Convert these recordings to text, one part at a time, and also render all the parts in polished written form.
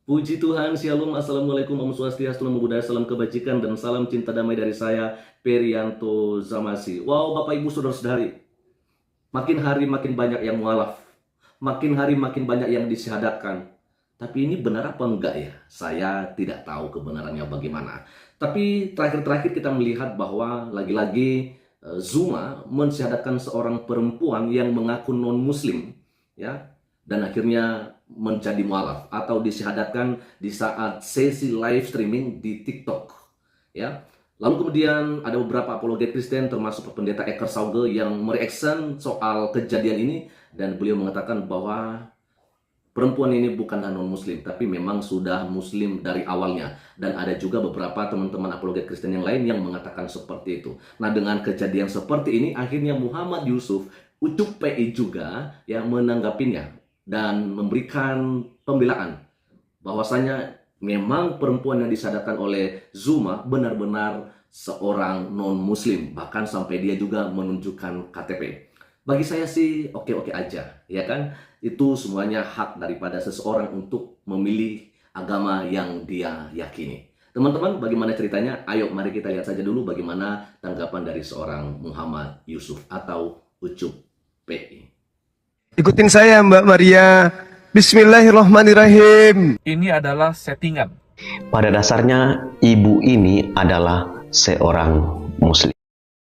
Puji Tuhan, Shalom, Assalamualaikum, Om Swastiastu, Namo Buddhaya, salam kebajikan, dan salam cinta damai dari saya, Perianto Zamasi. Wow, Bapak Ibu Saudara-saudari, makin hari makin banyak yang mualaf, makin hari makin banyak yang disyahadatkan. Tapi ini benar apa enggak ya? Saya tidak tahu kebenarannya bagaimana. Tapi terakhir-terakhir kita melihat bahwa lagi-lagi Zuma mensyahadatkan seorang perempuan yang mengaku non-muslim, ya, dan akhirnya menjadi mualaf atau disyahadatkan di saat sesi live streaming di TikTok, ya. Lalu kemudian ada beberapa apologet Kristen termasuk pendeta Eckhart Sauge yang mereaction soal kejadian ini, dan beliau mengatakan bahwa perempuan ini bukanlah non-muslim, tapi memang sudah muslim dari awalnya. Dan ada juga beberapa teman-teman apologet Kristen yang lain yang mengatakan seperti itu. Nah, dengan kejadian seperti ini, akhirnya Muhammad Yusuf, Ucup PI juga yang menanggapinya dan memberikan pembelaan bahwasanya memang perempuan yang disyahadatkan oleh Zuma benar-benar seorang non-muslim, bahkan sampai dia juga menunjukkan KTP. Bagi saya sih oke-oke aja, ya kan? Itu semuanya hak daripada seseorang untuk memilih agama yang dia yakini. Teman-teman, bagaimana ceritanya? Ayo mari kita lihat saja dulu bagaimana tanggapan dari seorang Muhammad Yusuf atau Ucup PI. Ikutin saya Mbak Maria. Bismillahirrahmanirrahim. Ini adalah settingan. Pada dasarnya ibu ini adalah seorang muslim.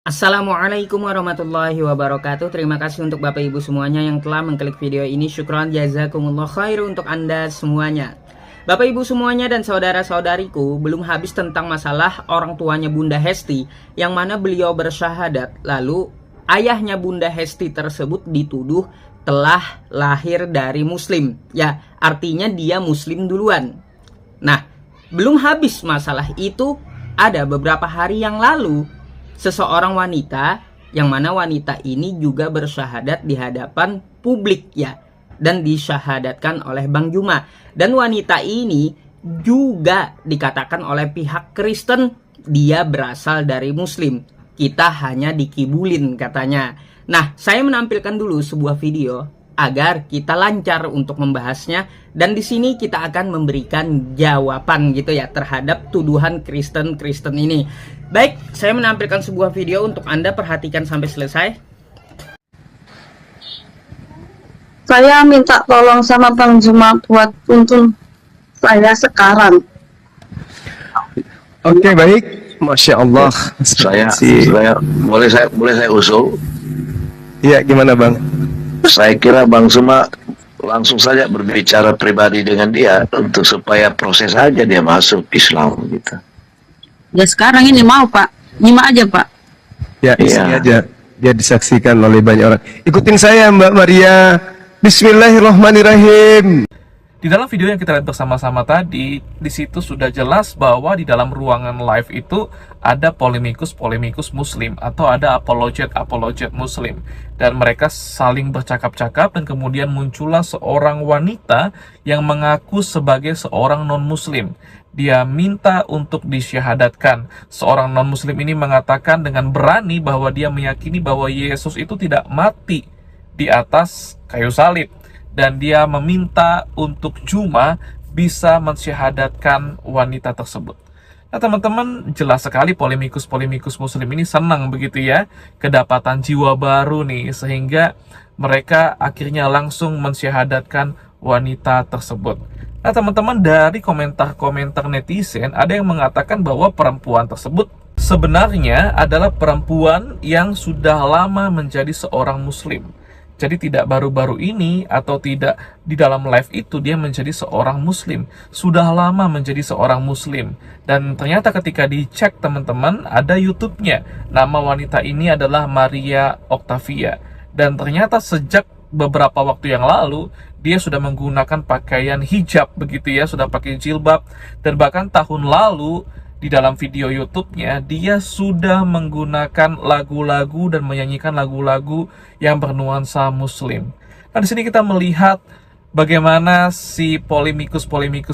Assalamualaikum warahmatullahi wabarakatuh. Terima kasih untuk Bapak Ibu semuanya yang telah mengklik video ini. Syukran jazakumullah khair untuk Anda semuanya. Bapak Ibu semuanya dan saudara-saudariku, belum habis tentang masalah orang tuanya Bunda Hesti, yang mana beliau bersyahadat, lalu ayahnya Bunda Hesti tersebut dituduh telah lahir dari muslim. Ya, artinya dia muslim duluan. Nah, belum habis masalah itu, ada beberapa hari yang lalu seseorang wanita, yang mana wanita ini juga bersyahadat di hadapan publik, ya, dan disyahadatkan oleh Bang Juma. Dan wanita ini juga dikatakan oleh pihak Kristen dia berasal dari muslim. Kita hanya dikibulin katanya. Nah, saya menampilkan dulu sebuah video agar kita lancar untuk membahasnya, dan di sini kita akan memberikan jawaban gitu ya terhadap tuduhan Kristen ini. Baik, saya menampilkan sebuah video untuk Anda, perhatikan sampai selesai. Saya minta tolong sama Bang Juma buat tuntun saya sekarang. Oke, baik. Masya Allah. Saya boleh saya usul. Iya, gimana Bang? Saya kira Bang Zuma langsung saja berbicara pribadi dengan dia untuk supaya proses aja dia masuk Islam gitu. Ya sekarang ini mau Pak, nyimak aja Pak. Ya, isinya aja. Dia disaksikan oleh banyak orang. Ikutin saya Mbak Maria. Bismillahirrahmanirrahim. Di dalam video yang kita lihat bersama-sama tadi, di situ sudah jelas bahwa di dalam ruangan live itu ada polemikus muslim atau ada apologet muslim, dan mereka saling bercakap-cakap, dan kemudian muncullah seorang wanita yang mengaku sebagai seorang non-muslim. Dia minta untuk disyahadatkan. Seorang non-muslim ini mengatakan dengan berani bahwa dia meyakini bahwa Yesus itu tidak mati di atas kayu salib, dan dia meminta untuk Juma bisa mensyahadatkan wanita tersebut. Nah teman-teman, jelas sekali polemikus muslim ini senang begitu ya, kedapatan jiwa baru nih, sehingga mereka akhirnya langsung mensyahadatkan wanita tersebut. Nah teman-teman, dari komentar-komentar netizen ada yang mengatakan bahwa perempuan tersebut sebenarnya adalah perempuan yang sudah lama menjadi seorang muslim. Jadi tidak baru-baru ini atau tidak di dalam live itu dia menjadi seorang muslim. Sudah lama menjadi seorang muslim. Dan ternyata ketika dicek teman-teman, ada YouTube-nya. Nama wanita ini adalah Maria Octavia. Dan ternyata sejak beberapa waktu yang lalu, dia sudah menggunakan pakaian hijab begitu ya, sudah pakai jilbab. Dan bahkan tahun lalu, di dalam video YouTube-nya, dia sudah menggunakan lagu-lagu dan menyanyikan lagu-lagu yang bernuansa muslim. Nah, di sini kita melihat bagaimana si polemikus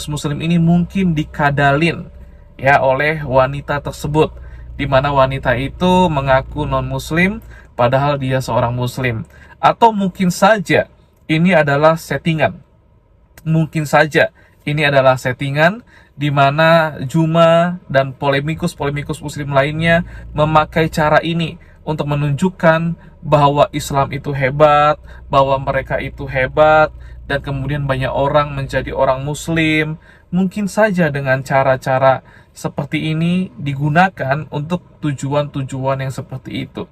muslim ini mungkin dikadalin ya oleh wanita tersebut, di mana wanita itu mengaku non-muslim padahal dia seorang muslim. Atau mungkin saja ini adalah settingan. Mungkin saja ini adalah settingan di mana Juma dan polemikus-polemikus muslim lainnya memakai cara ini untuk menunjukkan bahwa Islam itu hebat, bahwa mereka itu hebat, dan kemudian banyak orang menjadi orang muslim. Mungkin saja dengan cara-cara seperti ini digunakan untuk tujuan-tujuan yang seperti itu.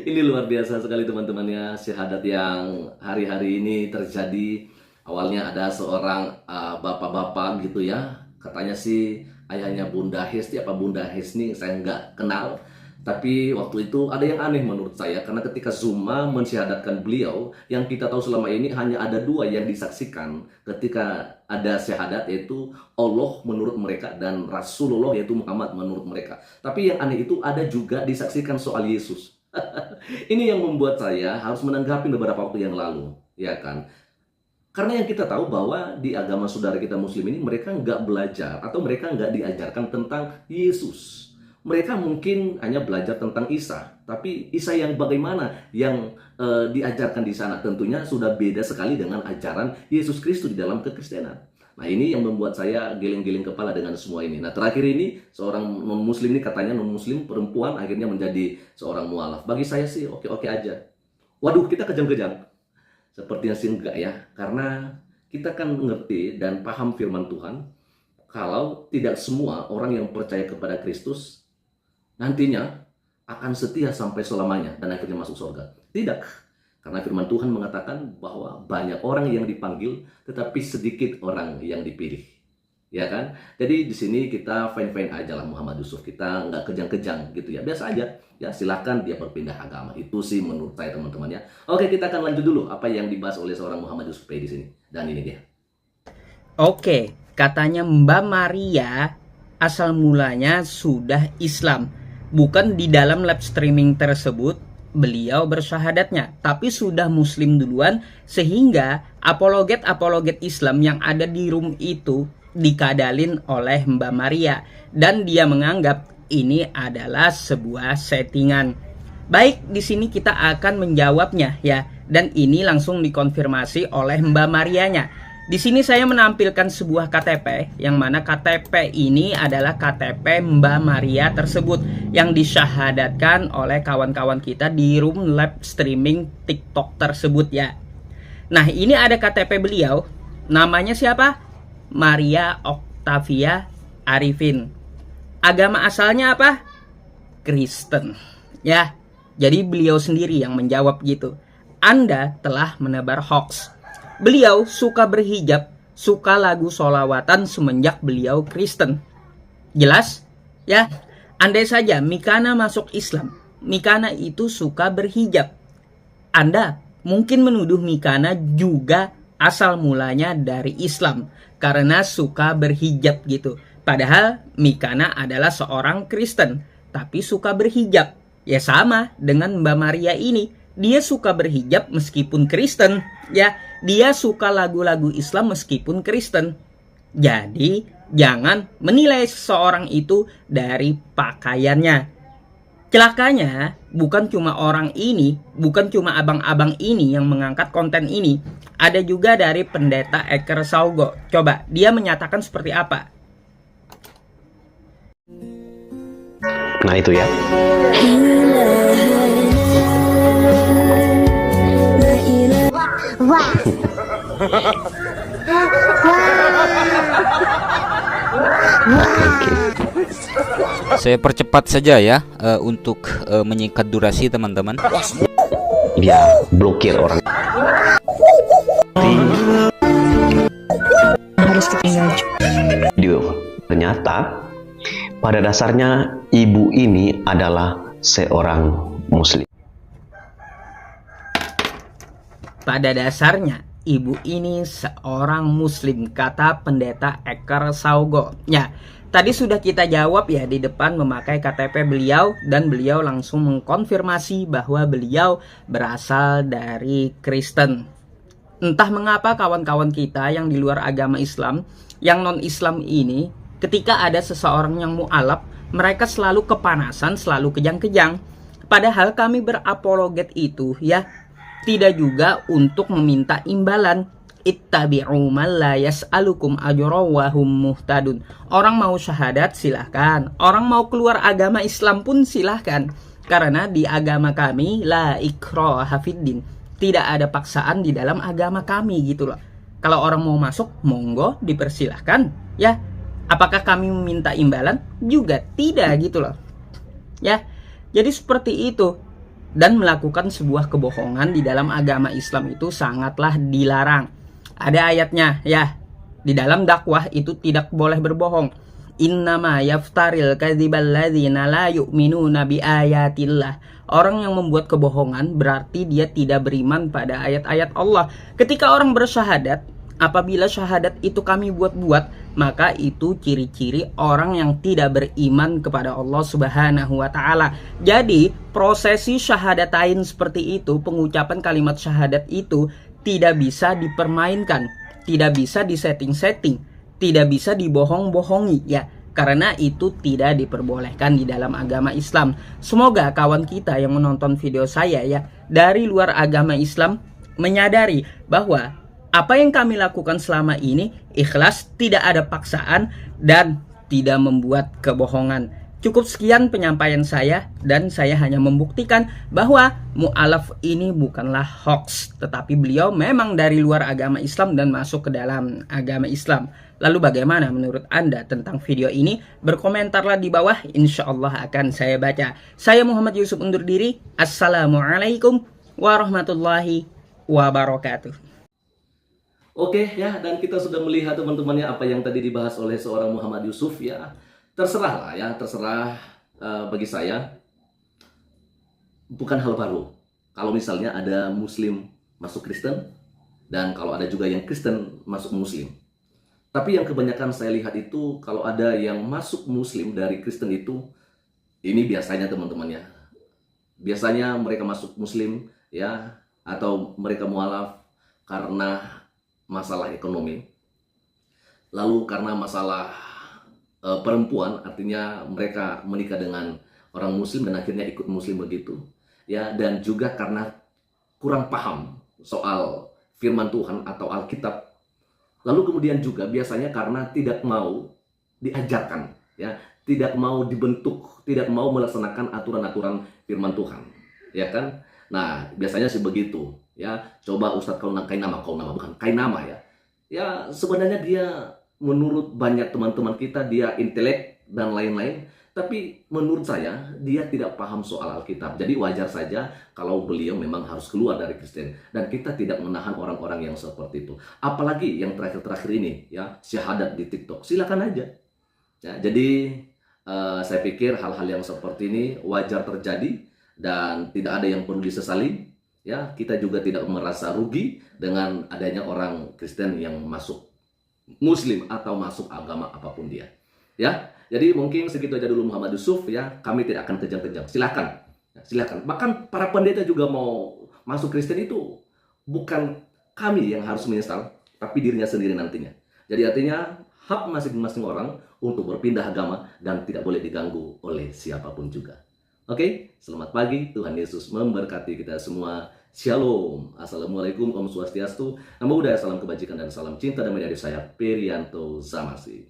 Ini luar biasa sekali teman-teman ya, syahadat yang hari-hari ini terjadi. Awalnya ada seorang bapak-bapak gitu ya, katanya sih ayahnya Bunda Hesti, apa Bunda Hesni, saya nggak kenal. Tapi waktu itu ada yang aneh menurut saya, karena ketika Zuma mensyahadatkan beliau, yang kita tahu selama ini hanya ada dua yang disaksikan ketika ada syahadat, yaitu Allah menurut mereka dan Rasulullah yaitu Muhammad menurut mereka. Tapi yang aneh itu ada juga disaksikan soal Yesus. Ini yang membuat saya harus menanggapi beberapa waktu yang lalu, ya kan? Karena yang kita tahu bahwa di agama saudara kita muslim ini mereka nggak belajar atau mereka nggak diajarkan tentang Yesus. Mereka mungkin hanya belajar tentang Isa, tapi Isa yang bagaimana yang diajarkan di sana tentunya sudah beda sekali dengan ajaran Yesus Kristus di dalam kekristenan. Nah, ini yang membuat saya geleng-geleng kepala dengan semua ini. Nah, terakhir ini seorang non-muslim ini, katanya non-muslim perempuan akhirnya menjadi seorang mualaf. Bagi saya sih oke-oke aja. Waduh, kita kejam-kejam. Sepertinya sih enggak ya, karena kita kan mengerti dan paham firman Tuhan kalau tidak semua orang yang percaya kepada Kristus nantinya akan setia sampai selamanya dan akhirnya masuk surga. Tidak, karena firman Tuhan mengatakan bahwa banyak orang yang dipanggil tetapi sedikit orang yang dipilih, ya kan? Jadi di sini kita fine-fine aja lah Muhammad Yusuf, kita nggak kejang-kejang gitu ya, biasa aja. Ya silahkan dia berpindah agama, itu sih menurut saya teman-teman ya. Oke, kita akan lanjut dulu apa yang dibahas oleh seorang Muhammad Yusuf di sini, dan ini dia. Oke, katanya Mbak Maria asal mulanya sudah Islam. Bukan di dalam live streaming tersebut beliau bersyahadatnya, tapi sudah muslim duluan, sehingga apologet-apologet Islam yang ada di room itu dikadalin oleh Mbak Maria, dan dia menganggap ini adalah sebuah settingan. Baik, di sini kita akan menjawabnya ya, dan ini langsung dikonfirmasi oleh Mbak Marianya. Di sini saya menampilkan sebuah KTP, yang mana KTP ini adalah KTP Mbak Maria tersebut yang disyahadatkan oleh kawan-kawan kita di room live streaming TikTok tersebut ya. Nah, ini ada KTP beliau, namanya siapa? Maria Octavia Arifin. Agama asalnya apa? Kristen. Ya, jadi beliau sendiri yang menjawab gitu. Anda telah menebar hoax. Beliau suka berhijab, suka lagu sholawatan semenjak beliau Kristen. Jelas? Ya, andai saja Mikana masuk Islam, Mikana itu suka berhijab. Anda mungkin menuduh Mikana juga asal mulanya dari Islam karena suka berhijab gitu. Padahal Mikana adalah seorang Kristen, tapi suka berhijab. Ya sama dengan Mbak Maria ini, dia suka berhijab meskipun Kristen. Ya, dia suka lagu-lagu Islam meskipun Kristen. Jadi, jangan menilai seseorang itu dari pakaiannya. Celakanya, bukan cuma orang ini, bukan cuma abang-abang ini yang mengangkat konten ini. Ada juga dari pendeta Eker Saugo. Coba, dia menyatakan seperti apa? Nah itu ya. Saya percepat saja ya untuk menyingkat durasi teman-teman. Dia blokir orang. Harus ditinggal. Video. Ternyata pada dasarnya ibu ini adalah seorang muslim. Pada dasarnya ibu ini seorang muslim, kata pendeta Eker Saugo. Ya, tadi sudah kita jawab ya di depan memakai KTP beliau, dan beliau langsung mengkonfirmasi bahwa beliau berasal dari Kristen. Entah mengapa kawan-kawan kita yang di luar agama Islam, yang non-Islam ini, ketika ada seseorang yang mu'alaf, mereka selalu kepanasan, selalu kejang-kejang. Padahal kami berapologet itu ya, tidak juga untuk meminta imbalan. Ittabi'u man la yas'alukum ajra wa hum muhtadun. Orang mau syahadat silahkan, orang mau keluar agama Islam pun silahkan. Karena di agama kami la ikraha fiddin, tidak ada paksaan di dalam agama kami gitu loh. Kalau orang mau masuk, monggo dipersilahkan ya. Apakah kami meminta imbalan? Juga tidak gitu loh. Ya. Jadi seperti itu. Dan melakukan sebuah kebohongan di dalam agama Islam itu sangatlah dilarang. Ada ayatnya ya. Di dalam dakwah itu tidak boleh berbohong. Innama yaftaril kadzibal ladzina la yu'minuna bi ayatillah. Orang yang membuat kebohongan berarti dia tidak beriman pada ayat-ayat Allah. Ketika orang bersyahadat, apabila syahadat itu kami buat-buat, maka itu ciri-ciri orang yang tidak beriman kepada Allah Subhanahu wa taala. Jadi, prosesi syahadatain seperti itu, pengucapan kalimat syahadat itu tidak bisa dipermainkan, tidak bisa disetting-setting, tidak bisa dibohong-bohongi ya. Karena itu tidak diperbolehkan di dalam agama Islam. Semoga kawan kita yang menonton video saya ya, dari luar agama Islam menyadari bahwa apa yang kami lakukan selama ini ikhlas, tidak ada paksaan, dan tidak membuat kebohongan. Cukup sekian penyampaian saya, dan saya hanya membuktikan bahwa mu'alaf ini bukanlah hoax, tetapi beliau memang dari luar agama Islam dan masuk ke dalam agama Islam. Lalu bagaimana menurut Anda tentang video ini? Berkomentarlah di bawah, insya Allah akan saya baca. Saya Muhammad Yusuf undur diri. Assalamualaikum warahmatullahi wabarakatuh. Oke ya, dan kita sudah melihat teman-temannya apa yang tadi dibahas oleh seorang Muhammad Yusuf ya. Terserah lah ya, terserah bagi saya bukan hal baru. Kalau misalnya ada Muslim masuk Kristen, dan kalau ada juga yang Kristen masuk Muslim. Tapi yang kebanyakan saya lihat itu kalau ada yang masuk Muslim dari Kristen itu, ini biasanya teman-temannya, biasanya mereka masuk Muslim ya, atau mereka mualaf karena masalah ekonomi, lalu karena masalah perempuan, artinya mereka menikah dengan orang Muslim dan akhirnya ikut Muslim begitu ya, dan juga karena kurang paham soal firman Tuhan atau Alkitab. Lalu kemudian juga biasanya karena tidak mau diajarkan ya, tidak mau dibentuk, tidak mau melaksanakan aturan-aturan firman Tuhan ya kan. Nah biasanya sih begitu ya. Coba Ustadz kalau kainama bukan kainama ya, ya sebenarnya dia menurut banyak teman-teman kita dia intelek dan lain-lain, tapi menurut saya dia tidak paham soal Alkitab. Jadi wajar saja kalau beliau memang harus keluar dari Kristen, dan kita tidak menahan orang-orang yang seperti itu. Apalagi yang terakhir-terakhir ini ya, syahadat di TikTok, silakan aja ya. Jadi saya pikir hal-hal yang seperti ini wajar terjadi dan tidak ada yang perlu disesali ya. Kita juga tidak merasa rugi dengan adanya orang Kristen yang masuk Muslim atau masuk agama apapun dia ya. Jadi mungkin segitu aja dulu Muhammad Yusuf ya. Kami tidak akan kejang-kejang, silakan ya, silakan. Bahkan para pendeta juga mau masuk Kristen itu bukan kami yang harus menyesal, tapi dirinya sendiri nantinya. Jadi artinya hak masing-masing orang untuk berpindah agama dan tidak boleh diganggu oleh siapapun juga. Oke, selamat pagi, Tuhan Yesus memberkati kita semua. Shalom, Assalamualaikum, Om Swastiastu, Namo Buddhaya, salam kebajikan dan salam cinta damai dari saya, Perianto Zamasi.